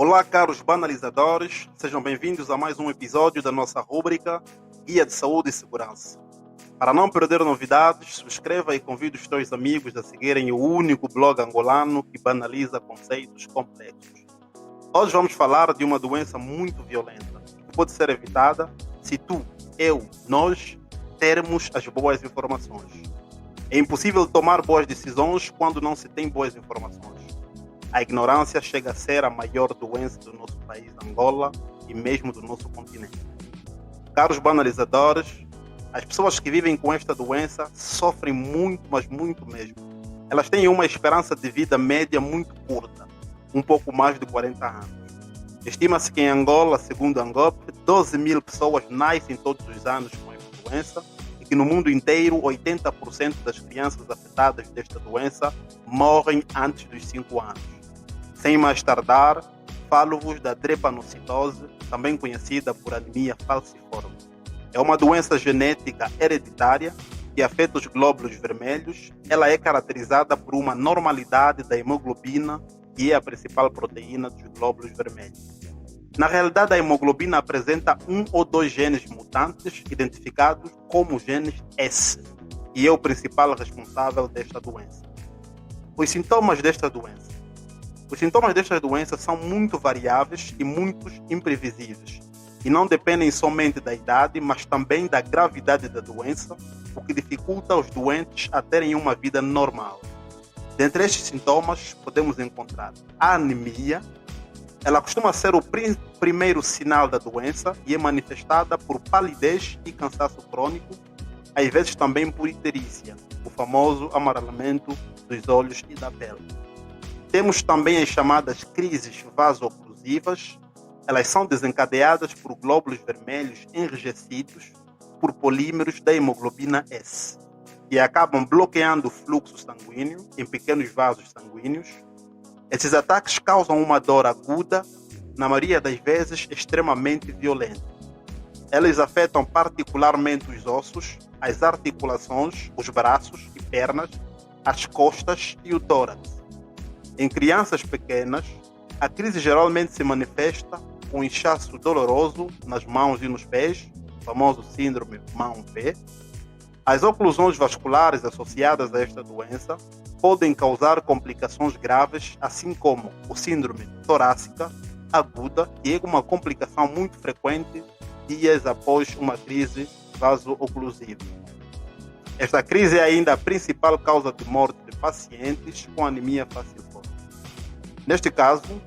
Olá, caros banalizadores, sejam bem-vindos a mais um episódio da nossa rúbrica Guia de Saúde e Segurança. Para não perder novidades, subscreva e convide os teus amigos a seguirem o único blog angolano que banaliza conceitos complexos. Hoje vamos falar de uma doença muito violenta, que pode ser evitada se tu, eu, nós termos as boas informações. É impossível tomar boas decisões quando não se tem boas informações. A ignorância chega a ser a maior doença do nosso país, Angola, e mesmo do nosso continente. Caros banalizadores, as pessoas que vivem com esta doença sofrem muito, mas muito mesmo. Elas têm uma esperança de vida média muito curta, um pouco mais de 40 anos. Estima-se que em Angola, segundo a ANGOP, 12 mil pessoas nascem todos os anos com esta doença e que no mundo inteiro 80% das crianças afetadas desta doença morrem antes dos 5 anos. Sem mais tardar, falo-vos da drepanocitose, também conhecida por anemia falciforme. É uma doença genética hereditária que afeta os glóbulos vermelhos. Ela é caracterizada por uma normalidade da hemoglobina, que é a principal proteína dos glóbulos vermelhos. Na realidade, a hemoglobina apresenta um ou dois genes mutantes identificados como genes S, e é o principal responsável desta doença. Os sintomas desta doença. Os sintomas desta doença são muito variáveis e muito imprevisíveis, e não dependem somente da idade, mas também da gravidade da doença, o que dificulta os doentes a terem uma vida normal. Dentre estes sintomas, podemos encontrar a anemia. Ela costuma ser o primeiro sinal da doença e é manifestada por palidez e cansaço crônico, às vezes também por icterícia, o famoso amarelamento dos olhos e da pele. Temos também as chamadas crises vaso-oclusivas. Elas são desencadeadas por glóbulos vermelhos enrijecidos por polímeros da hemoglobina S e acabam bloqueando o fluxo sanguíneo em pequenos vasos sanguíneos. Esses ataques causam uma dor aguda, na maioria das vezes extremamente violenta. Elas afetam particularmente os ossos, as articulações, os braços e pernas, as costas e o tórax. Em crianças pequenas, a crise geralmente se manifesta com inchaço doloroso nas mãos e nos pés, o famoso síndrome mão-pé. As oclusões vasculares associadas a esta doença podem causar complicações graves, assim como o síndrome torácica aguda, que é uma complicação muito frequente dias após uma crise vaso-oclusiva. Esta crise é ainda a principal causa de morte de pacientes com anemia falciforme. Neste caso,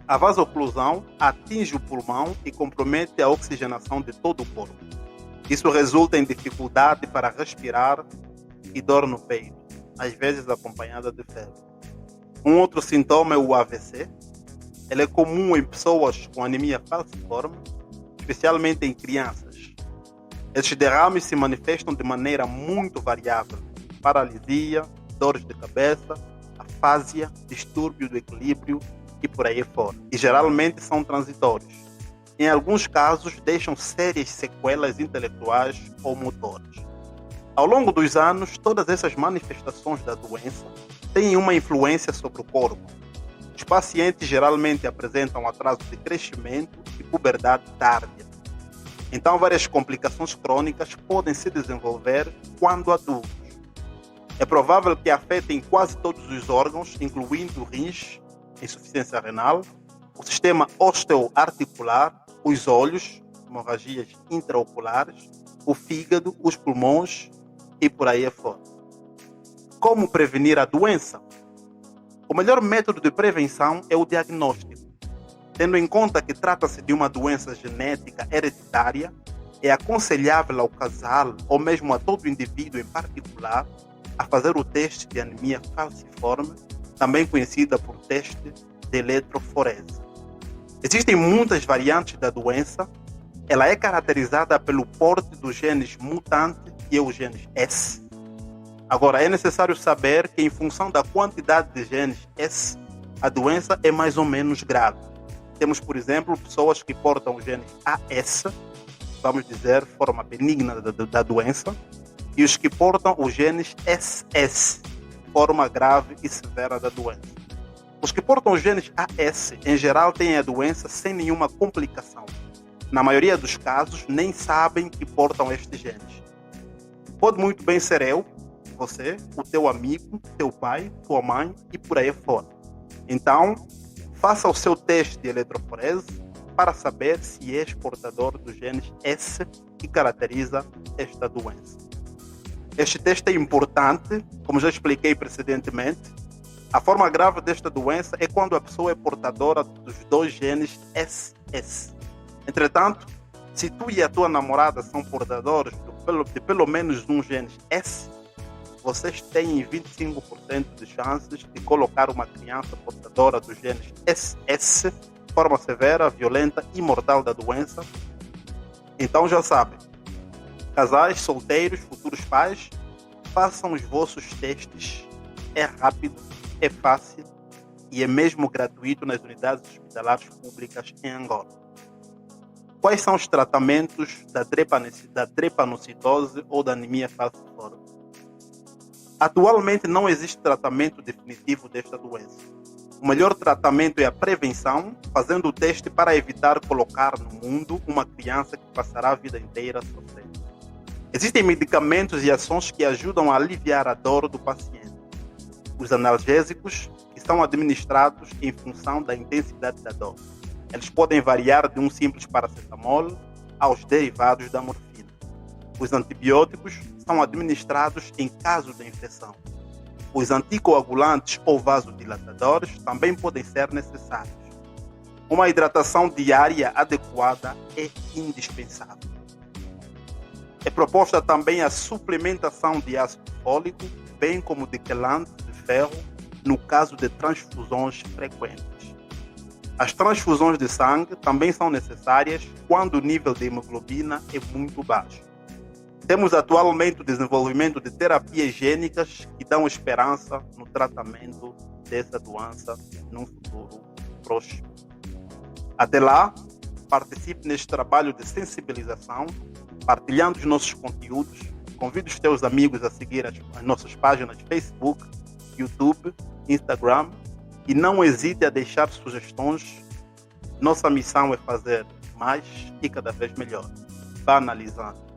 a vasoclusão atinge o pulmão e compromete a oxigenação de todo o corpo. Isso resulta em dificuldade para respirar e dor no peito, às vezes acompanhada de febre. Um outro sintoma é o AVC. Ele é comum em pessoas com anemia falciforme, especialmente em crianças. Esses derrames se manifestam de maneira muito variável: paralisia, dores de cabeça, afasia, distúrbio do equilíbrio e por aí fora. E geralmente são transitórios. Em alguns casos, deixam sérias sequelas intelectuais ou motoras. Ao longo dos anos, todas essas manifestações da doença têm uma influência sobre o corpo. Os pacientes geralmente apresentam atraso de crescimento e puberdade tardia. Então, várias complicações crônicas podem se desenvolver quando adultos. É provável que afetem quase todos os órgãos, incluindo rins, insuficiência renal, o sistema osteoarticular, os olhos, hemorragias intraoculares, o fígado, os pulmões e por aí afora. Como prevenir a doença? O melhor método de prevenção é o diagnóstico. Tendo em conta que trata-se de uma doença genética hereditária, é aconselhável ao casal ou mesmo a todo indivíduo em particular a fazer o teste de anemia falciforme, também conhecida por teste de eletroforese. Existem muitas variantes da doença. Ela é caracterizada pelo porte dos genes mutante, que é o gene S. Agora, é necessário saber que em função da quantidade de genes S, a doença é mais ou menos grave. Temos, por exemplo, pessoas que portam o gene AS, vamos dizer, forma benigna da doença, e os que portam os genes SS, forma grave e severa da doença. Os que portam os genes AS, em geral, têm a doença sem nenhuma complicação. Na maioria dos casos, nem sabem que portam estes genes. Pode muito bem ser eu, você, o teu amigo, teu pai, tua mãe e por aí fora. Então, faça o seu teste de eletroforese para saber se és portador dos genes S que caracteriza esta doença. Este teste é importante, como já expliquei precedentemente. A forma grave desta doença é quando a pessoa é portadora dos dois genes SS. Entretanto, se tu e a tua namorada são portadores de pelo menos um gene S, vocês têm 25% de chances de colocar uma criança portadora dos genes SS, forma severa, violenta e mortal da doença. Então já sabem, casais, solteiros, futuros pais, façam os vossos testes. É rápido, é fácil e é mesmo gratuito nas unidades hospitalares públicas em Angola. Quais são os tratamentos da drepanocitose ou da anemia falciforme? Atualmente não existe tratamento definitivo desta doença. O melhor tratamento é a prevenção, fazendo o teste para evitar colocar no mundo uma criança que passará a vida inteira sofrendo. Existem medicamentos e ações que ajudam a aliviar a dor do paciente. Os analgésicos, que são administrados em função da intensidade da dor. Eles podem variar de um simples paracetamol aos derivados da morfina. Os antibióticos são administrados em caso de infecção. Os anticoagulantes ou vasodilatadores também podem ser necessários. Uma hidratação diária adequada é indispensável. É proposta também a suplementação de ácido fólico, bem como de quelante de ferro, no caso de transfusões frequentes. As transfusões de sangue também são necessárias quando o nível de hemoglobina é muito baixo. Temos atualmente o desenvolvimento de terapias gênicas que dão esperança no tratamento dessa doença num futuro próximo. Até lá, participe neste trabalho de sensibilização, partilhando os nossos conteúdos. Convide os teus amigos a seguir as nossas páginas de Facebook, YouTube, Instagram e não hesite a deixar sugestões. Nossa missão é fazer mais e cada vez melhor. Vá analisando.